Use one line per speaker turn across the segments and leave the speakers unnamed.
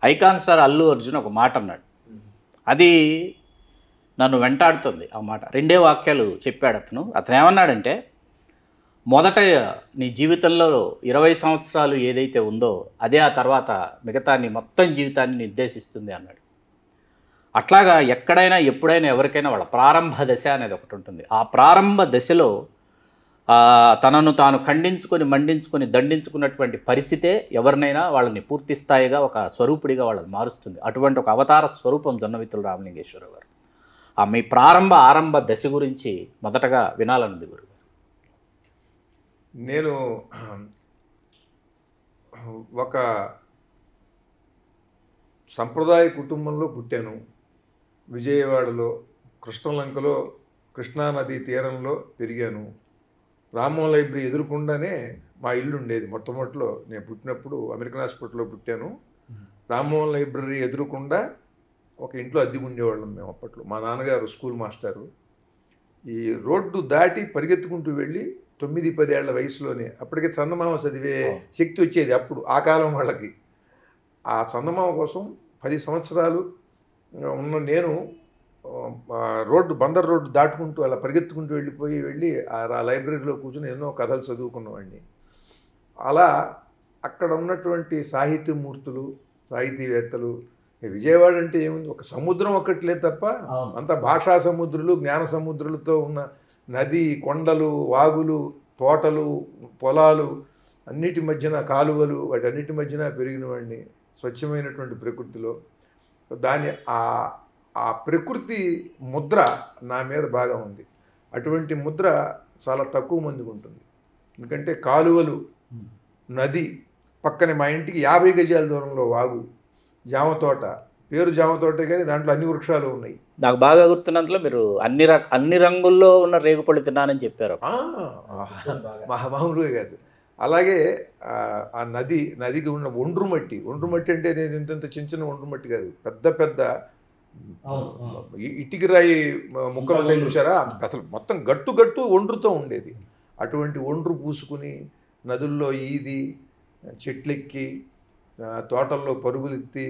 Icon star Allu Arjun ఒక మాట అన్నాడు, అది నన్ను వెంటాడుతుంది. ఆ మాట 2 వాక్యాలు చెప్పాడు అతను. అతను ఏమన్నాడంటే, మొదట నీ జీవితంలో 20 సంవత్సరాలు ఏదైతే ఉందో అదే ఆ తర్వాత మిగతా నీ మొత్తం జీవితాన్ని నిర్దేశిస్తుంది అన్నాడు. అట్లాగా ఎక్కడైనా ఎప్పుడైనా ఎవరికైనా వాళ్ళ ప్రారంభ దశ అనేది ఒకటి ఉంటుంది. ఆ ప్రారంభ దశలో తనను తాను ఖండించుకొని మండించుకొని దండించుకున్నటువంటి పరిస్థితే ఎవరినైనా వాళ్ళని పూర్తి స్థాయిగా ఒక స్వరూపుడిగా వాళ్ళని మారుస్తుంది. అటువంటి ఒక అవతార స్వరూపం జొన్నవిత్తుల రామలింగేశ్వరరావు గారు. మీ ఆరంభ దశ గురించి మొదటగా వినాలన్నది గురుగారు.
నేను ఒక సంప్రదాయ కుటుంబంలో పుట్టాను. విజయవాడలో కృష్ణలంకలో కృష్ణానది తీరంలో పెరిగాను. రామోహన్ లైబ్రరీ ఎదురుకుండానే మా ఇల్లు ఉండేది. మొట్టమొదటిలో నేను పుట్టినప్పుడు అమెరికన్ హాస్పిటల్లో పుట్టాను. రామోహన్ లైబ్రరీ ఎదురుకుండా ఒక ఇంట్లో అద్దెకుండేవాళ్ళం మేము అప్పట్లో. మా నాన్నగారు స్కూల్ మాస్టారు. ఈ రోడ్డు దాటి పరిగెత్తుకుంటూ వెళ్ళి 9-10 ఏళ్ల వయసులోనే అప్పటికే చందమామ చదివే శక్తి వచ్చేది అప్పుడు ఆ కాలం వాళ్ళకి. ఆ చందమామ కోసం 10 సంవత్సరాలు ఉన్న నేను బందర్ రోడ్డు దాటుకుంటూ అలా పరిగెత్తుకుంటూ వెళ్ళి ఆ లైబ్రరీలో కూర్చుని ఎన్నో కథలు చదువుకున్నవాడిని. అలా అక్కడ ఉన్నటువంటి సాహిత్యమూర్తులు, సాహితీవేత్తలు, విజయవాడ అంటే ఏముంది, ఒక సముద్రం ఒక్కట్లేదు తప్ప అంత భాషా సముద్రులు, జ్ఞాన సముద్రులతో ఉన్న నది, కొండలు, వాగులు, తోటలు, పొలాలు, అన్నిటి మధ్యన కాలువలు, వాటన్నిటి మధ్యన పెరిగిన వాడిని. స్వచ్ఛమైనటువంటి ప్రకృతిలో దాని ఆ ప్రకృతి ముద్ర నా మీద బాగా ఉంది. అటువంటి ముద్ర చాలా తక్కువ మందికి ఉంటుంది. ఎందుకంటే కాలువలు, నది పక్కనే మా ఇంటికి 50 గజాల దూరంలో వాగు, జామ తోట, పేరు జామ తోటే కానీ దాంట్లో అన్ని వృక్షాలు ఉన్నాయి.
నాకు బాగా గుర్తున్నంతలో మీరు అన్ని రంగుల్లో ఉన్న రేగుపళ్ళు తిన్నానని చెప్పారు.
మామూలుగా కాదు. అలాగే ఆ నదికి ఉన్న ఒండ్రు మట్టి అంటే నేను ఇంత చిన్న ఒండ్రు మట్టి కాదు, పెద్ద ఇటుకి రాయి ముక్కలు ఉంటాయి చూసారా, అసలు మొత్తం గట్టు ఒండ్రుతో ఉండేది. అటువంటి ఒండ్రు పూసుకుని నదుల్లో ఈది, చెట్లెక్కి, తోటల్లో పరుగులెత్తి,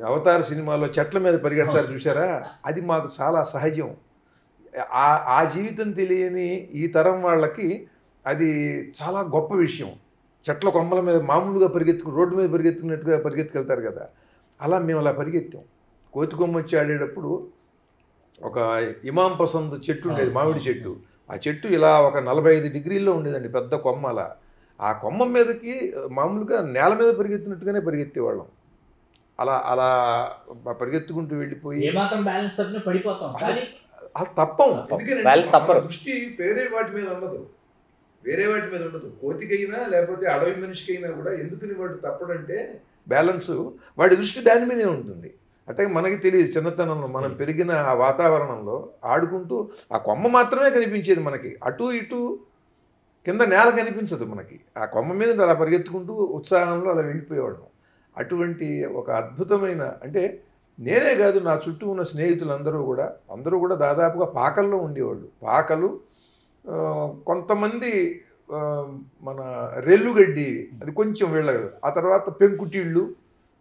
అవతార సినిమాలో చెట్ల మీద పరిగెడతారు చూసారా, అది మాకు చాలా సహజం. ఆ జీవితం తెలియని ఈ తరం వాళ్ళకి అది చాలా గొప్ప విషయం. చెట్ల కొమ్మల మీద మామూలుగా రోడ్డు మీద పరిగెత్తుకున్నట్టుగా పరిగెత్తుకెళ్తారు కదా, అలా మేము అలా పరిగెత్తాం. కోతి కొమ్మ వచ్చి ఆడేటప్పుడు ఒక ఇమాం పసంద్ చెట్టు ఉండేది, మామిడి చెట్టు. ఆ చెట్టు ఇలా ఒక 45 డిగ్రీల్లో ఉండేదండి, పెద్ద కొమ్మ. అలా ఆ కొమ్మ మీదకి మామూలుగా నేల మీద పరిగెత్తినట్టుగానే పరిగెత్తేవాళ్ళం. అలా పరిగెత్తుకుంటూ వెళ్ళిపోయి అది తప్పం. దృష్టి వేరే వాటి మీద ఉండదు. కోతికైనా లేకపోతే అడవి మనిషికైనా కూడా ఎందుకని వాడు తప్పడంటే బ్యాలెన్స్, వాడి దృష్టి దాని మీదే ఉంటుంది. అంటే మనకి తెలియదు, చిన్నతనంలో మనం పెరిగిన ఆ వాతావరణంలో ఆడుకుంటూ ఆ కొమ్మ మాత్రమే కనిపించేది మనకి. అటు ఇటు కింద నేల కనిపించదు మనకి. ఆ కొమ్మ మీద అలా పరిగెత్తుకుంటూ ఉత్సాహంలో అలా వెళ్ళిపోయేవాళ్ళం. అటువంటి ఒక అద్భుతమైన, అంటే నేనే కాదు, నా చుట్టూ ఉన్న స్నేహితులందరూ కూడా దాదాపుగా పాకల్లో ఉండేవాళ్ళు. పాకలు, కొంతమంది మన రెల్లుగడ్డి, అది కొంచెం వెళ్ళగలరు. ఆ తర్వాత పెంకుటిళ్ళు,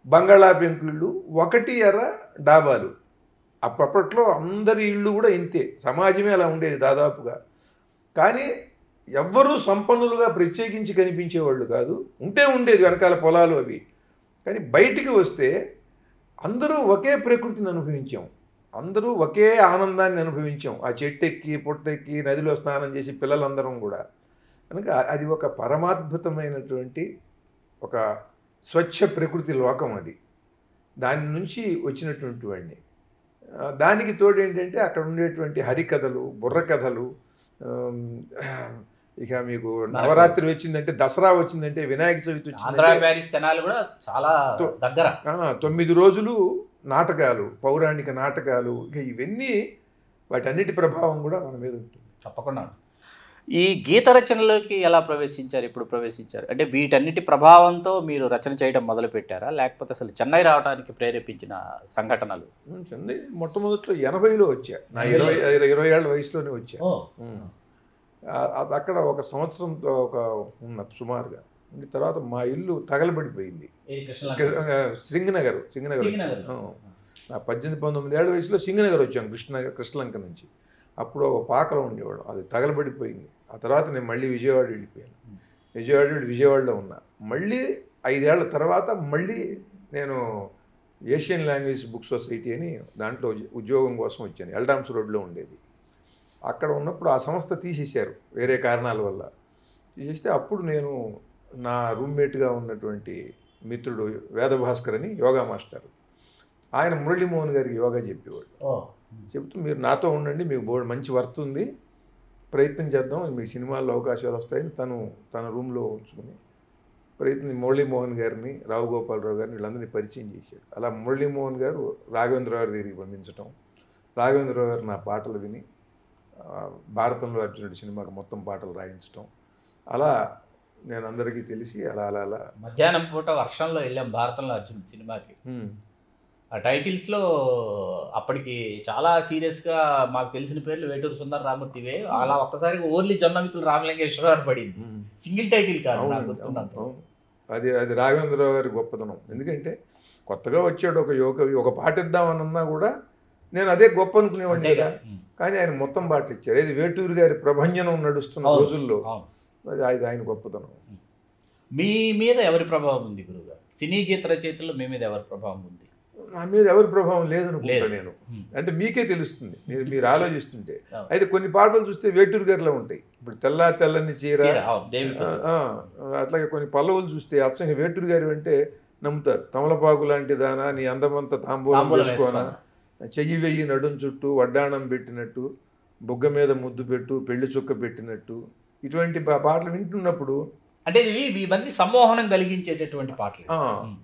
బంగాళా పెంకుళ్ళు, 1 ఎర్ర డాబాలు. అప్పట్లో అందరి ఇళ్ళు కూడా ఇంతే, సమాజమే అలా ఉండేది దాదాపుగా. కానీ ఎవ్వరూ సంపన్నులుగా ప్రత్యేకించి కనిపించేవాళ్ళు కాదు. ఉండేది వెనకాల పొలాలు అవి. కానీ బయటికి వస్తే అందరూ ఒకే ప్రకృతిని అనుభవించాం, అందరూ ఒకే ఆనందాన్ని అనుభవించాం. ఆ చెట్టెక్కి పుట్టెక్కి నదిలో స్నానం చేసి పిల్లలందరం కూడా. కనుక అది ఒక పరమాద్భుతమైనటువంటి ఒక స్వచ్ఛ ప్రకృతి లోకం అది. దాని నుంచి వచ్చినటువంటి వాడిని. దానికి తోడు ఏంటంటే అక్కడ ఉండేటువంటి హరికథలు, బుర్రకథలు. ఇక మీకు నవరాత్రి వచ్చిందంటే, దసరా వచ్చిందంటే, వినాయక చవితి వచ్చిందంటే
చాలా దగ్గర
9 రోజులు నాటకాలు, పౌరాణిక నాటకాలు. ఇక ఇవన్నీ వాటన్నిటి ప్రభావం కూడా మన మీద ఉంటుంది.
తప్పకుండా. ఈ గీత రచనలోకి ఎలా ప్రవేశించారు, ఎప్పుడు ప్రవేశించారు? అంటే వీటన్నిటి ప్రభావంతో మీరు రచన చేయడం మొదలుపెట్టారా, లేకపోతే అసలు చెన్నై రావడానికి ప్రేరేపించిన సంఘటనలు?
చెన్నై మొట్టమొదట్లో 80లో వచ్చా. నా 20 ఏళ్ల వయసులోనే వచ్చా. అక్కడ ఒక సంవత్సరంతో ఉన్న సుమారుగా. తర్వాత మా ఇల్లు తగలబడిపోయింది. సింగనగర్
సింగనగర్.
నా 18-19 ఏళ్ల వయసులో సింగనగర్ వచ్చాను కృష్ణలంక నుంచి. అప్పుడు ఒక పాకలో ఉండేవాడు, అది తగలబడిపోయింది. ఆ తర్వాత నేను మళ్ళీ విజయవాడ వెళ్ళిపోయాను. విజయవాడలో ఉన్నా. మళ్ళీ 5 ఏళ్ల తర్వాత మళ్ళీ నేను ఏషియన్ లాంగ్వేజ్ బుక్ సొసైటీ అని దాంట్లో ఉద్యోగం కోసం వచ్చాను. ఎల్డామ్స్ రోడ్లో ఉండేది. అక్కడ ఉన్నప్పుడు ఆ సంస్థ తీసేశారు వేరే కారణాల వల్ల. తీసేస్తే అప్పుడు నేను నా రూమ్మేట్గా ఉన్నటువంటి మిత్రుడు వేదభాస్కర్ అని యోగా మాస్టర్, ఆయన మురళీమోహన్ గారికి యోగా చెప్పేవాడు. చెప్తూ మీరు నాతో ఉండండి, మీకు మంచి వర్త్ ఉంది, ప్రయత్నం చేద్దాం, మీకు సినిమాల్లో అవకాశాలు వస్తాయని తన రూమ్లో ఉంచుకుని మురళీమోహన్ గారిని, రావు గోపాలరావు గారిని వీళ్ళందరినీ పరిచయం చేశాడు. అలా మురళీమోహన్ గారు రాఘవేంద్రరావు దగ్గరికి పంపించడం, రాఘవేంద్రరావు గారు నా పాటలు విని భారతంలో అర్జునుడి సినిమాకి మొత్తం పాటలు రాయించడం, అలా నేను అందరికీ తెలిసి అలా అలా అలా
మధ్యాహ్నం పూట వర్షంలో వెళ్ళాం భారతంలో అర్జునుడి సినిమాకి. ఆ టైటిల్స్లో అప్పటికి చాలా సీరియస్గా మాకు తెలిసిన పేర్లు వేటూరు సుందర రామూర్తివే. అలా ఒక్కసారి ఓన్లీ జొన్నమిత్రులు రామలింగేశ్వరరావు అని పడింది. సింగిల్ టైటిల్ కాదు నాకు గుర్తున్నంత.
అది రాఘవేంద్రరావు గారి గొప్పతనం. ఎందుకంటే కొత్తగా వచ్చాడు ఒక పాట ఇద్దామన్నా కూడా నేను అదే గొప్ప అనుకునేవాడిని కదా. కానీ ఆయన మొత్తం పాటలు ఇచ్చారు. ఇది వేటూరు గారి ప్రభంజనం నడుస్తున్న రోజుల్లో అది ఆయన గొప్పతనం.
మీ మీద ఎవరి ప్రభావం ఉంది గురువుగారు? సినీ గీత రచయితల్లో మీ మీద ఎవరి ప్రభావం ఉంది?
నా మీద ఎవరి ప్రభావం లేదనుకుంటా నేను. అంటే మీకే తెలుస్తుంది మీరు ఆలోచిస్తుంటే. అయితే కొన్ని పాటలు చూస్తే వేటూరు గారిలో ఉంటాయి. ఇప్పుడు తెల్లని చీర, అట్లాగే కొన్ని పల్లవులు చూస్తే అచ్చంగా వేటూరు గారి అంటే నమ్ముతారు. తమలపాకు లాంటి దానా, నీ అందమంతా తాంబూలం వేసుకోనా, చెయ్యి వెయ్యి నడుం చుట్టూ వడ్డాణం పెట్టినట్టు, బుగ్గ మీద ముద్దు పెట్టు, పెళ్లి చుక్క పెట్టినట్టు, ఇటువంటి పాటలు వింటున్నప్పుడు
అంటే ఇవన్నీ సమ్మోహనం కలిగించేటటువంటి పాటలు.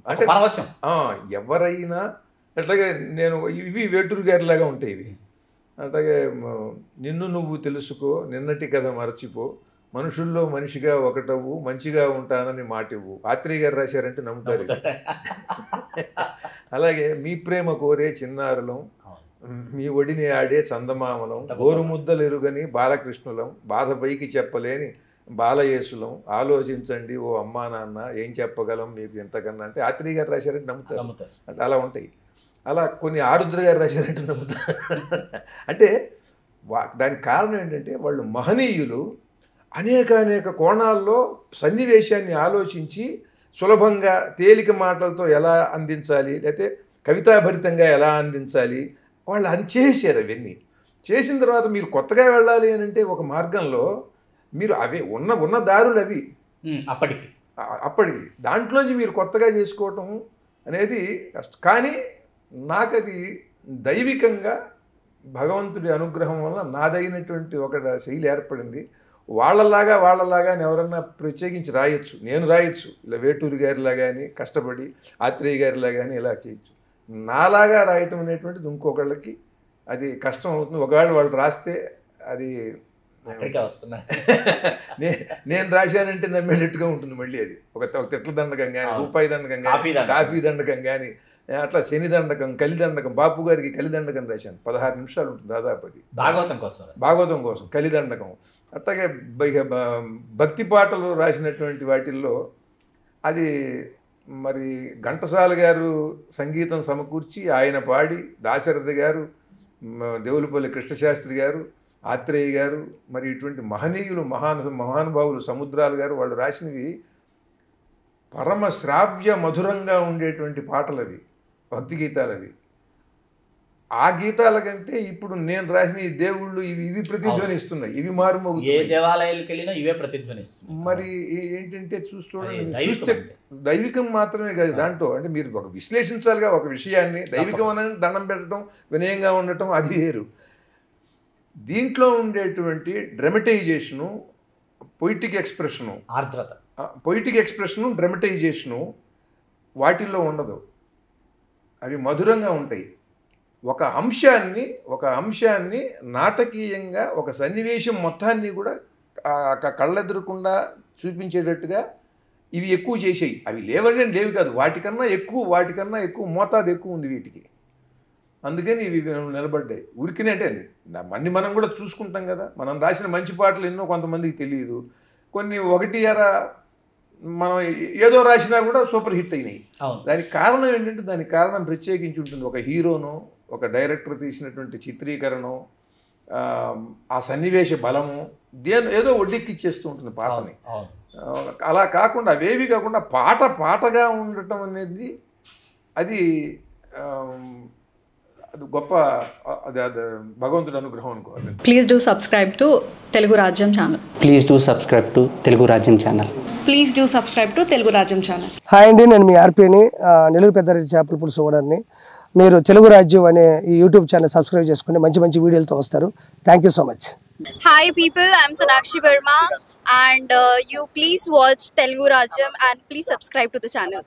అంటే
పరవశం.
ఎవరైనా అట్లాగే నేను ఇవి వేటూరు గారిలాగా ఉంటాయి ఇవి. అట్లాగే నిన్ను నువ్వు తెలుసుకో, నిన్నటి కథ మరచిపో, మనుషుల్లో మనిషిగా ఒకటవు, మంచిగా ఉంటానని మాటివ్వు. ఆత్రేయ గారు రాశారంటే నమ్ముతారు. అలాగే మీ ప్రేమ కోరే చిన్నారులం, మీ ఒడిని ఆడే చందమామలం, గోరుముద్దలు ఎరుగని బాలకృష్ణులం, బాధ పైకి చెప్పలేని బాలయేసులం, ఆలోచించండి ఓ అమ్మా నాన్న, ఏం చెప్పగలం మీకు ఎంతకన్నా అంటే ఆత్రేయ గారు రాశారంటే నమ్ముతారు. అంటే అలా ఉంటాయి. అలా కొన్ని ఆరుద్ర గారు రాశారంటే నమ్ముతారు. అంటే దానికి కారణం ఏంటంటే వాళ్ళు మహనీయులు అనేక కోణాల్లో సన్నివేశాన్ని ఆలోచించి సులభంగా తేలిక మాటలతో ఎలా అందించాలి, లేకపోతే కవితాభరితంగా ఎలా అందించాలి, వాళ్ళు చేశారు. అవన్నీ చేసిన తర్వాత మీరు కొత్తగా వెళ్ళాలి అని అంటే ఒక మార్గంలో మీరు అవి ఉన్న దారులు అవి అప్పటికి దాంట్లోంచి మీరు కొత్తగా చేసుకోవటం అనేది కష్టం. కానీ నాకు అది దైవికంగా భగవంతుడి అనుగ్రహం వల్ల నాదైనటువంటి ఒక శైలి ఏర్పడింది. వాళ్ళలాగా అని ఎవరన్నా ప్రత్యేకించి రాయొచ్చు, నేను రాయొచ్చు, ఇలా వేటూరు గారిలాగా అని కష్టపడి, ఆత్రేయ గారిలాగా అని ఇలా చేయొచ్చు. నాలాగా రాయటం అనేటువంటిది ఇంకొకళ్ళకి అది కష్టం అవుతుంది. ఒకవేళ వాళ్ళు రాస్తే అది నేను రాశానంటే నమ్మేటట్టుగా ఉంటుంది. మళ్ళీ అది ఒక తిట్ల దండకం కానీ, రూపాయి దండకం కానీ, కాఫీ దండకం కానీ, అట్లా శని దండకం, కలిదండకం, బాపు గారికి కలిదండకం రాశాను. 16 నిమిషాలు ఉంటుంది దాదాపు. అది భాగవతం కోసం కలిదండకం. అట్లాగే భక్తి పాటలు రాసినటువంటి వాటిల్లో అది మరి ఘంటసాల గారు సంగీతం సమకూర్చి ఆయన పాడి, దాశరథి గారు, దేవులపల్లి కృష్ణశాస్త్రి గారు, ఆత్రేయ గారు, మరి ఇటువంటి మహనీయులు మహానుభావులు, సముద్రాలు గారు వాళ్ళు రాసినవి పరమ శ్రావ్య మధురంగా ఉండేటువంటి పాటలు అవి, భక్తి గీతాలు అవి. ఆ గీతాల కంటే ఇప్పుడు నేను రాసిన ఈ దేవుళ్ళు ఇవి ప్రతిధ్వనిస్తున్నాయి, ఇవి మారుమోగుతున్నాయి.
ఏ దేవాలయాలకు వెళ్ళినా ఇవే ప్రతిధ్వనిస్తున్నాయి.
మరి ఏంటంటే చూస్తే దైవికం మాత్రమే కాదు దాంట్లో. అంటే మీరు ఒక విశ్లేషించాలిగా ఒక విషయాన్ని. దైవికం అని దండం పెట్టడం, వినయంగా ఉండటం అది వేరు. దీంట్లో ఉండేటువంటి డ్రమటైజేషను, పొయిటిక్ ఎక్స్ప్రెషను,
ఆర్ద్రత,
పొయిటిక్ ఎక్స్ప్రెషను, డ్రమటైజేషను వాటిల్లో ఉండదు. అవి మధురంగా ఉంటాయి. ఒక అంశాన్ని నాటకీయంగా, ఒక సన్నివేశం మొత్తాన్ని కూడా కళ్ళెదురకుండా చూపించేటట్టుగా ఇవి ఎక్కువ చేసేవి. అవి లేవంటే లేవు కాదు, వాటికన్నా ఎక్కువ మోతాదు ఎక్కువ ఉంది వీటికి. అందుకని ఇవి నిలబడ్డాయి. ఉరికినే అంటే అన్ని మనం కూడా చూసుకుంటాం కదా. మనం రాసిన మంచి పాటలు ఎన్నో కొంతమందికి తెలియదు. కొన్ని 1 అర మనం ఏదో రాసినా కూడా సూపర్ హిట్ అయినాయి.
అవును.
దానికి కారణం ఏంటంటే దానికి కారణం ప్రత్యేకించి ఉంటుంది. ఒక హీరోను, ఒక డైరెక్టర్ తీసినటువంటి చిత్రీకరణం, ఆ సన్నివేశ బలము ఏదో ఒడ్డెక్కిచ్చేస్తూ ఉంటుంది పాటని. అలా కాకుండా అవేవి కాకుండా పాటగా ఉండటం అనేది అది అది గొప్ప, అది భగవంతుడి అనుగ్రహం అనుకోవాలి.
Please do subscribe to Telugu Rajyam channel.
Please do subscribe to Telugu Rajyam channel.
Please do subscribe to Telugu Rajyam channel.
Hi అండి, నేను మీ ఆర్పీని, నెల్లూరు పెద్దారెడ్డి చేపల పులుసు ఓనర్ని. మీరు తెలుగు రాజ్యం అనే ఈ యూట్యూబ్ ఛానల్ సబ్స్క్రైబ్ చేసుకుని మంచి మంచి వీడియోలతో వస్తారు. Thank you so much.
Hi people, I'm Sonakshi Verma and you please watch Telugu Rajyam and please subscribe to the channel.